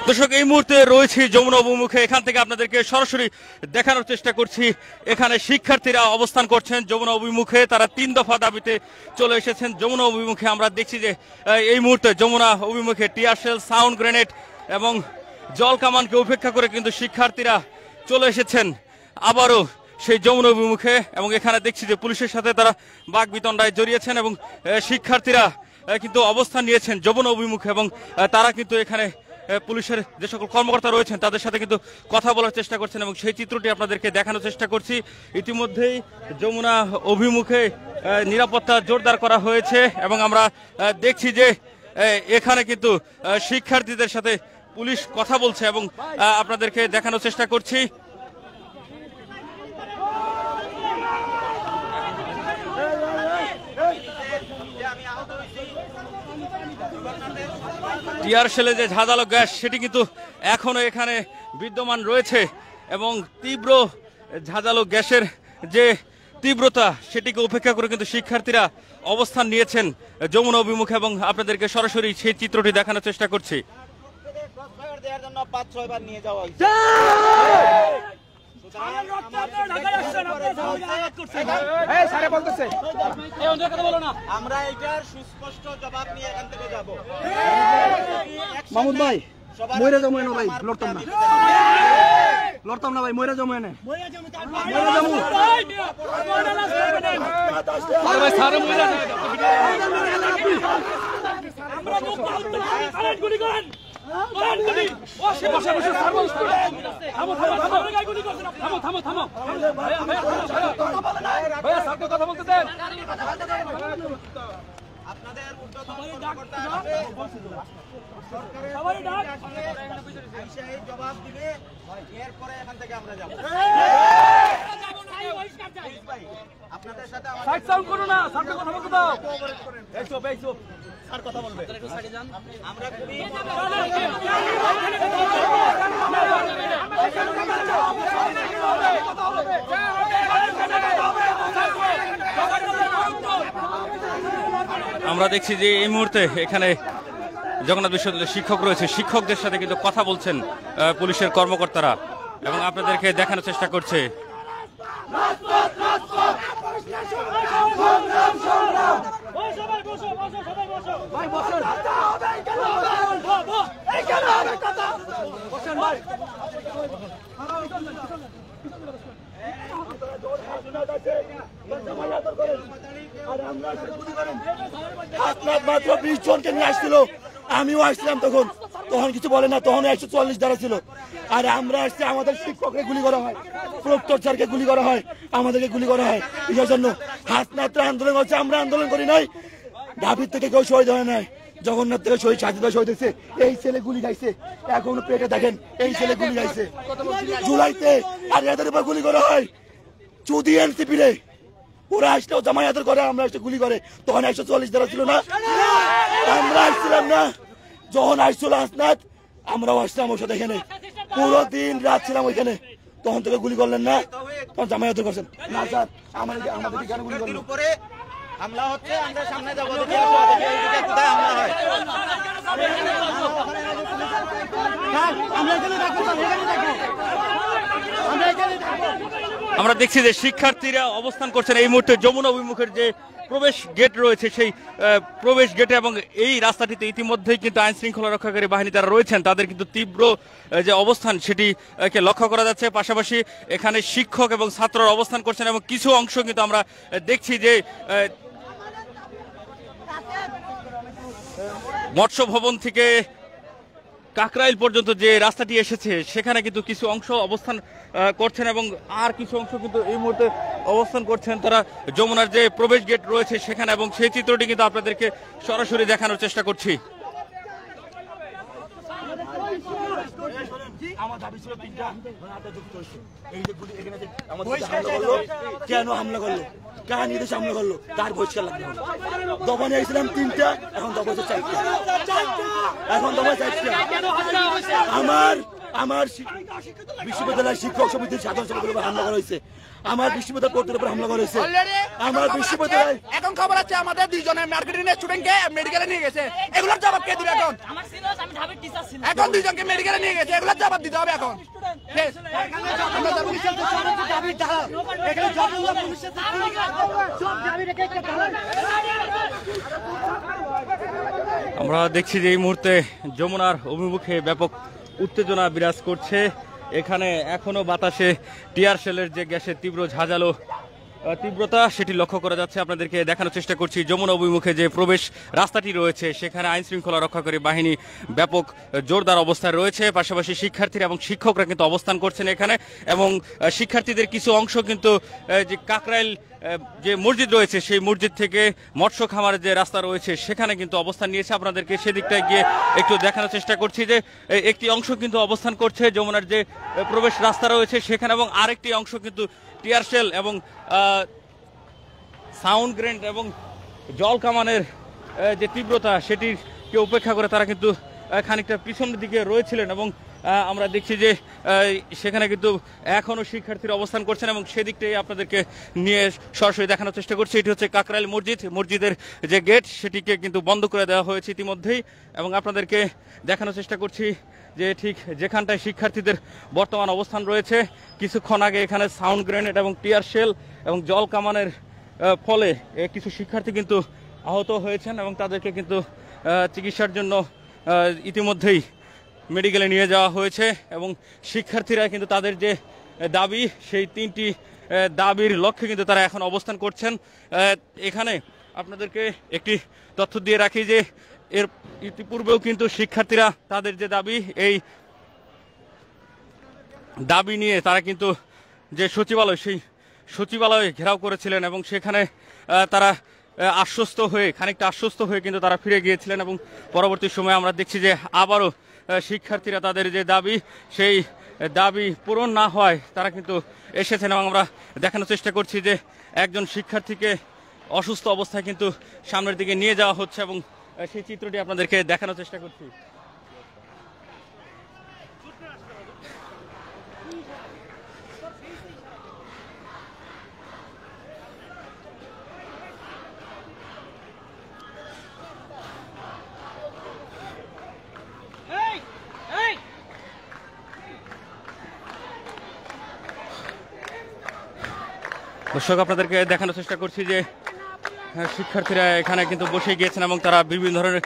দর্শক এই মুহূর্তে রয়েছে যমুনা অভিমুখে, এখান থেকে আপনাদেরকে সরাসরি দেখানোর চেষ্টা করছি। এখানে শিক্ষার্থীরা অবস্থান করছেন যমুনা অভিমুখে, তারা 3 দফা দাবিতে চলে এসেছেন যমুনা অভিমুখে। আমরা দেখছি যে এই মুহূর্তে যমুনা অভিমুখে টিয়ার শেল, সাউন্ড গ্রেনেড এবং জল কামানকে উপেক্ষা করে কিন্তু শিক্ষার্থীরা চলে এসেছেন আবারও সেই যমুনা অভিমুখে, এবং এখানে দেখছি যে পুলিশের সাথে তারা বাকবিতণ্ডায় জড়িয়েছেন এবং শিক্ষার্থীরা কিন্তু অবস্থান নিয়েছেন যমুনা অভিমুখে, এবং তারা কিন্তু এখানে পুলিশের যে সকল কর্মকর্তা রয়েছেন তাদের সাথে কিন্তু কথা বলার চেষ্টা করছেন, এবং সেই চিত্রটি আপনাদেরকে দেখানোর চেষ্টা করছি। ইতিমধ্যেই যমুনা অভিমুখে নিরাপত্তা জোরদার করা হয়েছে, এবং আমরা দেখছি যে এখানে কিন্তু শিক্ষার্থীদের সাথে পুলিশ কথা বলছে, এবং আপনাদেরকে দেখানোর চেষ্টা করছি। টিয়ার শেলে যে ঝাঁঝালো গ্যাস সেটি কিন্তু এখনো এখানে বিদ্যমান রয়েছে, এবং তীব্র ঝাঁঝালো গ্যাসের যে তীব্রতা সেটিকে উপেক্ষা করে কিন্তু শিক্ষার্থীরা অবস্থান নিয়েছেন যমুনা অভিমুখে, এবং আপনাদেরকে সরাসরি সেই চিত্রটি দেখানোর চেষ্টা করছি। আমরা এটার সুস্পষ্ট জবাব নিয়ে এখান থেকে যাব। মাহমুদ ভাই মইরা যাবো না ভাই, লড়তাম না ভাই, মইরা যাবো না আপনাদের জবাব দিবে, এরপরে এখান থেকে আমরা যাবো। আপনাদের সাথে কথা বলবে। আমরা খুবই আমরা দেখছি যে এই মুহূর্তে এখানে জগন্নাথ বিশ্ববিদ্যালয়ের শিক্ষক রয়েছে, শিক্ষকদের সাথে কিন্তু কথা বলছেন পুলিশের কর্মকর্তারা, এবং আপনাদেরকে দেখানোর চেষ্টা করছে। মাত্র 20 জনকে নিয়ে আসছিল, আমিও আসছিলাম তখন কিছু বলে না, তখন 144 ধারা ছিল। আর আমরা আসছি, আমাদের শিক্ষককে গুলি করা হয়, প্রক্টর স্যারকে গুলি করা হয়, আমাদেরকে গুলি করা হয়। এর জন্য হাসনাত্রা আন্দোলন হচ্ছে, আমরা আন্দোলন করি নাই। ঢাবির থেকে কেউ শহীদ হয় নাই, জগন্নাথ থেকে শহীদ, সাজিদা শহীদ হয়েছে। এই ছেলে গুলি খাইছে, এখনো পেটে দেখেন এই ছেলে গুলি খাইছে জুলাইতে, আর এদের উপর গুলি করা হয়। চুদি এনসিপি রে, ওরা আসলেও জামায়াতের করে, আমরা আসলে গুলি করে। তখন 144 ধারা ছিল না, আমরা আসছিলাম না। যখন আসছিল হাসনাত, আমরাও আসছিলাম ওর সাথে, এখানে পুরো দিন রাত ছিলাম ওইখানে। তখন থেকে গুলি করলেন না, তখন জামায়াতের করছেন না স্যার। আমাদের কেন গুলি করলেন? উপরে হামলা হচ্ছে, আমরা সামনে যাবো, কোথায় হামলা হয়। আমরা দেখছি যে শিক্ষার্থীরা অবস্থান করছেন এই মুহূর্তে যমুনা অভিমুখের যে প্রবেশ গেট রয়েছে সেই প্রবেশ গেটে, এবং এই রাস্তাটিতে ইতিমধ্যেই কিন্তু আইন শৃঙ্খলা রক্ষাকারী বাহিনী যারা রয়েছেন তাদের কিন্তু তীব্র যে অবস্থান সেটিকে লক্ষ্য করা যাচ্ছে। পাশাপাশি এখানে শিক্ষক এবং ছাত্ররা অবস্থান করছেন, এবং কিছু অংশ কিন্তু আমরা দেখছি যে মৎস্য ভবন থেকে কাকরাইল পর্যন্ত যে রাস্তাটি এসেছে সেখানে কিন্তু কিছু অংশ অবস্থান করছেন, এবং আর কিছু অংশ কিন্তু এই মুহূর্তে অবস্থান করছেন তারা যমুনার যে প্রবেশ গেট রয়েছে সেখানে, এবং সেই চিত্রটি কিন্তু আপনাদেরকে সরাসরি দেখানোর চেষ্টা করছি। কেন হামলা করলো, কার নির্দেশে হামলা করলো, তার বহিষ্কার লাগবে। দফানে আসছিলাম 3টা, এখন দফা 4টা, এখন দফা 4টা। আমার বিশ্ববিদ্যালয়ের শিক্ষক সমিতির সাধারণ সম্পাদকের উপর হামলা করা হয়েছে, আমার বিশ্ববিদ্যালয় কর্তৃপক্ষের উপর হামলা করা হয়েছে। আমার বিশ্ববিদ্যালয় এখন খবর আছে আমাদের দুইজনের মার্কেটিং স্টুডেন্টকে মেডিকেলে নিয়ে গেছে, এগুলোর জবাব কে দিবে এখন? এখন দুইজনকে মেডিকেলে নিয়ে গেছে, এগুলোর জবাব দিতে হবে এখন। আমরা দেখছি যে এই মুহূর্তে যমুনার অভিমুখে ব্যাপক উত্তেজনা বিরাজ করছে। এখানে এখনো বাতাসে টিয়ার শেলের যে গ্যাসের তীব্র ঝাঁঝালো তীব্রতা সেটি লক্ষ্য করা যাচ্ছে। আপনাদেরকে দেখানোর চেষ্টা করছি যমুনা অভিমুখে যে প্রবেশ রাস্তাটি রয়েছে সেখানে আইন শৃঙ্খলা রক্ষাকারী বাহিনী ব্যাপক জোরদার অবস্থায় রয়েছে। পাশাপাশি শিক্ষার্থীরা এবং শিক্ষকরা কিন্তু অবস্থান করছেন এখানে, এবং শিক্ষার্থীদের কিছু অংশ কিন্তু যে কাকরাইল যে মসজিদ রয়েছে সেই মসজিদ থেকে মৎস্য খামারের যে রাস্তা রয়েছে সেখানে কিন্তু অবস্থান নিয়েছে। আপনাদেরকে সেদিকটায় গিয়ে একটু দেখানোর চেষ্টা করছি যে একটি অংশ কিন্তু অবস্থান করছে যমুনার যে প্রবেশ রাস্তা রয়েছে সেখানে, এবং আরেকটি অংশ কিন্তু টিয়ার শেল এবং সাউন্ড গ্রেনেড এবং জল কামানের যে তীব্রতা সেটিকে উপেক্ষা করে তারা কিন্তু খানিকটা পিছনের দিকে রয়েছিলেন, এবং আমরা দেখছি যে সেখানে কিন্তু এখনো শিক্ষার্থীরা অবস্থান করছেন, এবং সেদিকটাই আপনাদেরকে নিয়ে সরাসরি দেখানোর চেষ্টা করছি। এটি হচ্ছে কাকরাইল মসজিদের যে গেট সেটিকে কিন্তু বন্ধ করে দেওয়া হয়েছে ইতিমধ্যেই, এবং আপনাদেরকে দেখানোর চেষ্টা করছি যে ঠিক যেখানটায় শিক্ষার্থীদের বর্তমান অবস্থান রয়েছে কিছুক্ষণ আগে এখানে সাউন্ড গ্রেনেড এবং টিয়ার শেল এবং জল কামানের ফলে কিছু শিক্ষার্থী কিন্তু আহত হয়েছেন, এবং তাদেরকে কিন্তু চিকিৎসার জন্য ইতিমধ্যেই মেডিকেলে নিয়ে যাওয়া হয়েছে। এবং শিক্ষার্থীরা কিন্তু তাদের যে দাবি সেই 3টি দাবির লক্ষ্যে কিন্তু তারা এখন অবস্থান করছেন। এখানে আপনাদেরকে একটি তথ্য দিয়ে রাখি যে এর ইতিপূর্বেও কিন্তু শিক্ষার্থীরা তাদের যে দাবি এই দাবি নিয়ে তারা কিন্তু যে সচিবালয় সেই সচিবালয়ে ঘেরাও করেছিলেন, এবং সেখানে তারা খানিকটা আশ্বস্ত হয়ে কিন্তু তারা ফিরে গিয়েছিলেন, এবং পরবর্তী সময়ে আমরা দেখছি যে আবারও শিক্ষার্থীরা তাদের যে দাবি সেই দাবি পূরণ না হয় তারা কিন্তু এসেছেন, এবং আমরা দেখানোর চেষ্টা করছি যে একজন শিক্ষার্থীকে অসুস্থ অবস্থায় কিন্তু সামনের দিকে নিয়ে যাওয়া হচ্ছে, এবং সেই চিত্রটি আপনাদেরকে দেখানোর চেষ্টা করছি। দর্শক, আপনাদেরকে দেখানোর চেষ্টা করছি যে শিক্ষার্থীরা এখানে কিন্তু বসে গিয়েছেন এবং তারা বিভিন্ন ধরনের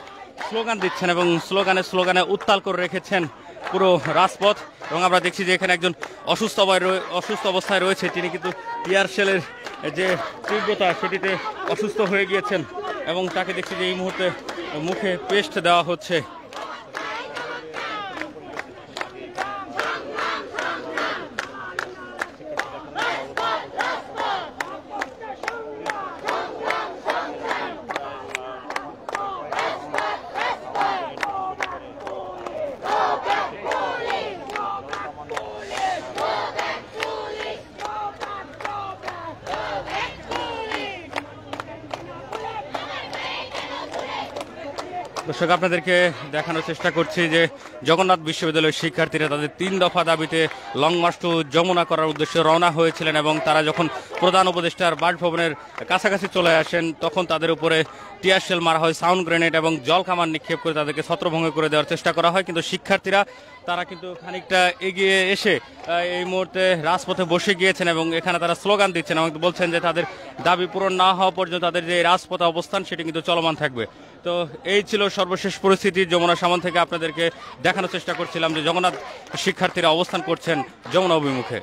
স্লোগান দিচ্ছেন এবং স্লোগানে উত্তাল করে রেখেছেন পুরো রাজপথ। এবং আমরা দেখছি যে এখানে একজন অসুস্থ অবস্থায় রয়েছে, তিনি কিন্তু টিয়ার শেলের যে তীব্রতা সেটিতে অসুস্থ হয়ে গিয়েছেন, এবং তাকে দেখছি যে এই মুহূর্তে মুখে পেস্ট দেওয়া হচ্ছে। দর্শক, আপনাদেরকে দেখানোর চেষ্টা করছি যে জগন্নাথ বিশ্ববিদ্যালয়ের শিক্ষার্থীরা তাদের 3 দফা দাবিতে লং মার্চ টু যমুনা করার উদ্দেশ্যে রওনা হয়েছিলেন, এবং তারা যখন প্রধান উপদেষ্টার বাসভবনের কাছাকাছি চলে আসেন তখন তাদের উপরে টিয়ার শেল মারা হয়, সাউন্ড গ্রেনেড এবং জল কামান নিক্ষেপ করে তাদেরকে ছত্রভঙ্গ করে দেওয়ার চেষ্টা করা হয়। কিন্তু শিক্ষার্থীরা তারা কিন্তু খানিকটা এগিয়ে এসে এই মুহূর্তে রাজপথে বসে গিয়েছেন এবং এখানে তারা স্লোগান দিচ্ছেন এবং বলছেন যে তাদের দাবি পূরণ না হওয়া পর্যন্ত তাদের যে রাজপথে অবস্থান সেটি কিন্তু চলমান থাকবে। তো এই ছিল সর্বশেষ পরিস্থিতি। যমুনা সামন থেকে আপনাদেরকে দেখানোর চেষ্টা করছিলাম যে জগন্নাথ শিক্ষার্থীরা অবস্থান করছেন যমুনা অভিমুখে।